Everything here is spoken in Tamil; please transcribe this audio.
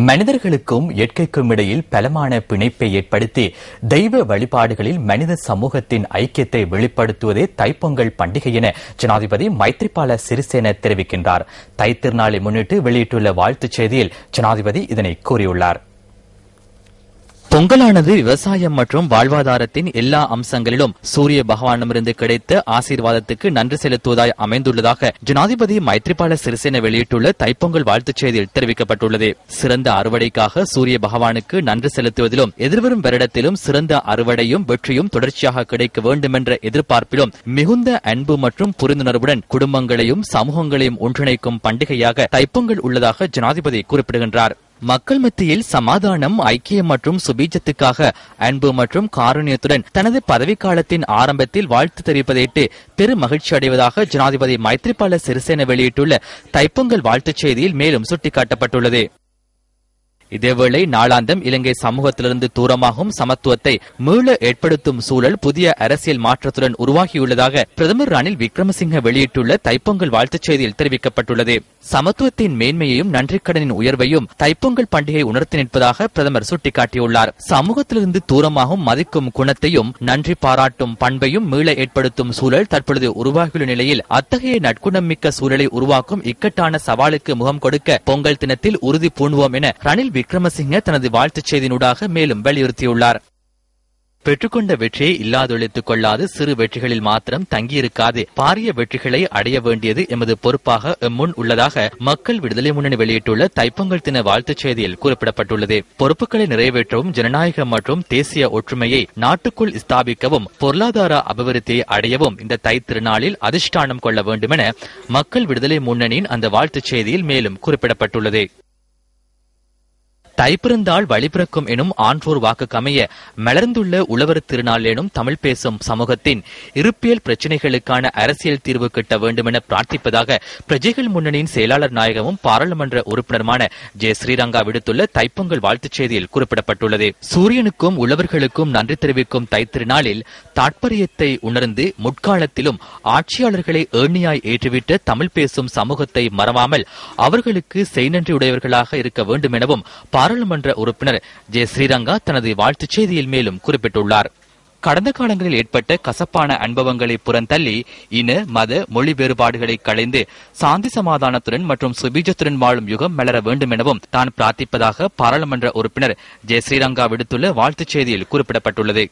மனிதர்களுக்கும் இயற்கைக்கும் இடையில் பலமான பிணைப்பை ஏற்படுத்தி தெய்வ வழிபாடுகளில் மனித சமூகத்தின் ஐக்கியத்தை வெளிப்படுத்துவதே தைப்பொங்கல் பண்டிகை என ஜனாதிபதி மைத்ரிபால சிறிசேன தெரிவிக்கின்றார். தைத்திருநாளை முன்னிட்டு வெளியிட்டுள்ள வாழ்த்துச் செய்தியில் ஜனாதிபதி இதனை கூறியுள்ளார். பொங்கலானது விவசாயம் மற்றும் வாழ்வாதாரத்தின் எல்லா அம்சங்களிலும் சூரிய பகவானிடமிருந்து கிடைத்த ஆசீர்வாதத்துக்கு நன்றி செலுத்துவதாய் அமைந்துள்ளதாக ஜனாதிபதி மைத்ரிபால சிறிசேன வெளியிட்டுள்ள தைப்பொங்கல் வாழ்த்துச் செய்தியில் தெரிவிக்கப்பட்டுள்ளது. சிறந்த அறுவடைக்காக சூரிய பகவானுக்கு நன்றி செலுத்துவதிலும் எதிர்வரும் வருடத்திலும் சிறந்த அறுவடையும் வெற்றியும் தொடர்ச்சியாக கிடைக்க வேண்டும் என்ற எதிர்பார்ப்பிலும் மிகுந்த அன்பு மற்றும் புரிந்துணர்வுடன் குடும்பங்களையும் சமூகங்களையும் ஒன்றிணைக்கும் பண்டிகையாக தைப்பொங்கல் உள்ளதாக ஜனாதிபதி குறிப்பிடுகின்றார். மக்கள் மத்தியில் சமாதானம், ஐக்கியம் மற்றும் சுபீட்சத்துக்காக அன்பு மற்றும் காருண்யத்துடன் தனது பதவிக்காலத்தின் ஆரம்பத்தில் வாழ்த்து தெரிவிப்பதையிட்டு பெரும் மகிழ்ச்சி அடைவதாக ஜனாதிபதி மைத்ரிபால சிறிசேன வெளியிட்டுள்ள தைப்பொங்கல் வாழ்த்துச் செய்தியில் மேலும் சுட்டிக்காட்டப்பட்டுள்ளது. இதேவேளை நாளாந்தம் இலங்கை சமூகத்திலிருந்து தூரமாகும் சமத்துவத்தை மீள ஏற்படுத்தும் சூழல் புதிய அரசியல் மாற்றத்துடன் உருவாகியுள்ளதாக பிரதமர் ரணில் விக்ரமசிங்க வெளியிட்டுள்ள தைப்பொங்கல் வாழ்த்துச் செய்தியில் தெரிவிக்கப்பட்டுள்ளது. சமத்துவத்தின் மேன்மையையும் நன்றிக்கடனின் உயர்வையும் தைப்பொங்கல் பண்டிகை உணர்த்தி நிற்பதாக பிரதமர் சுட்டிக்காட்டியுள்ளார். சமூகத்திலிருந்து தூரமாகும் மதிக்கும் குணத்தையும் நன்றி பாராட்டும் பண்பையும் மீள ஏற்படுத்தும் சூழல் தற்பொழுது உருவாகியுள்ள நிலையில் அத்தகைய நற்குணமிக்க சூழலை உருவாக்கும் இக்கட்டான சவாலுக்கு முகம் கொடுக்க பொங்கல் தினத்தில் உறுதி பூணுவோம் என ரணில் விக்ரமசிங்க தனது வாழ்த்துச் செய்தியினூடாக மேலும் வலியுறுத்தியுள்ளார். பெற்றுக்கொண்ட வெற்றியை இல்லாதொழித்துக் கொள்ளாது சிறு வெற்றிகளில் மாத்திரம் தங்கியிருக்காது பாரிய வெற்றிகளை அடைய வேண்டியது எமது பொறுப்பாக முன் உள்ளதாக மக்கள் விடுதலை முன்னணி வெளியிட்டுள்ள தைப்பொங்கல் தின வாழ்த்துச் செய்தியில் குறிப்பிடப்பட்டுள்ளது. பொறுப்புகளை நிறைவேற்றவும் ஜனநாயகம் மற்றும் தேசிய ஒற்றுமையை நாட்டுக்குள் ஸ்தாபிக்கவும் பொருளாதார அபிவிருத்தியை அடையவும் இந்த தை திருநாளில் அதிஷ்டானம் கொள்ள வேண்டும் என மக்கள் விடுதலை முன்னணியின் அந்த வாழ்த்துச் செய்தியில் மேலும் குறிப்பிடப்பட்டுள்ளது. தைப்பிறந்தால் வழிபிறக்கும் எனும் ஆன்றோர் வாக்குக்கமைய மலர்ந்துள்ள உழவர் திருநாள் எனும் தமிழ் பேசும் சமூகத்தின் இருப்பியல் பிரச்சினைகளுக்கான அரசியல் தீர்வு கிட்ட வேண்டும் என பிரார்த்திப்பதாக பிரஜைகள் முன்னணியின் செயலாளர் நாயகமும் பாராளுமன்ற உறுப்பினருமான ஜே ஸ்ரீரங்கா விடுத்துள்ள தைப்பொங்கல் வாழ்த்துச் செய்தியில் குறிப்பிடப்பட்டுள்ளது. சூரியனுக்கும் உழவர்களுக்கும் நன்றி தெரிவிக்கும் தைத்திருநாளில் தாற்பயத்தை உணர்ந்து முற்காலத்திலும் ஆட்சியாளர்களை ஏணியாய் ஏற்றிவிட்ட தமிழ் பேசும் சமூகத்தை மறவாமல் அவர்களுக்கு செய்நன்றியுடையவர்களாக இருக்க வேண்டும் எனவும் பாராளுமன்ற உறுப்பினர் ஜே ஸ்ரீரங்கா தனது வாழ்த்துச் செய்தியில் மேலும் குறிப்பிட்டுள்ளார். கடந்த காலங்களில் ஏற்பட்ட கசப்பான அனுபவங்களை புறந்தள்ளி இன மத மொழி வேறுபாடுகளை களைந்து சாந்தி சமாதானத்துடன் மற்றும் சுபீஜத்துடன் வாழும் யுகம் மலர வேண்டும் எனவும் தான் பிரார்த்திப்பதாக பாராளுமன்ற உறுப்பினர் ஜே ஸ்ரீரங்கா விடுத்துள்ள வாழ்த்துச் செய்தியில் குறிப்பிடப்பட்டுள்ளது.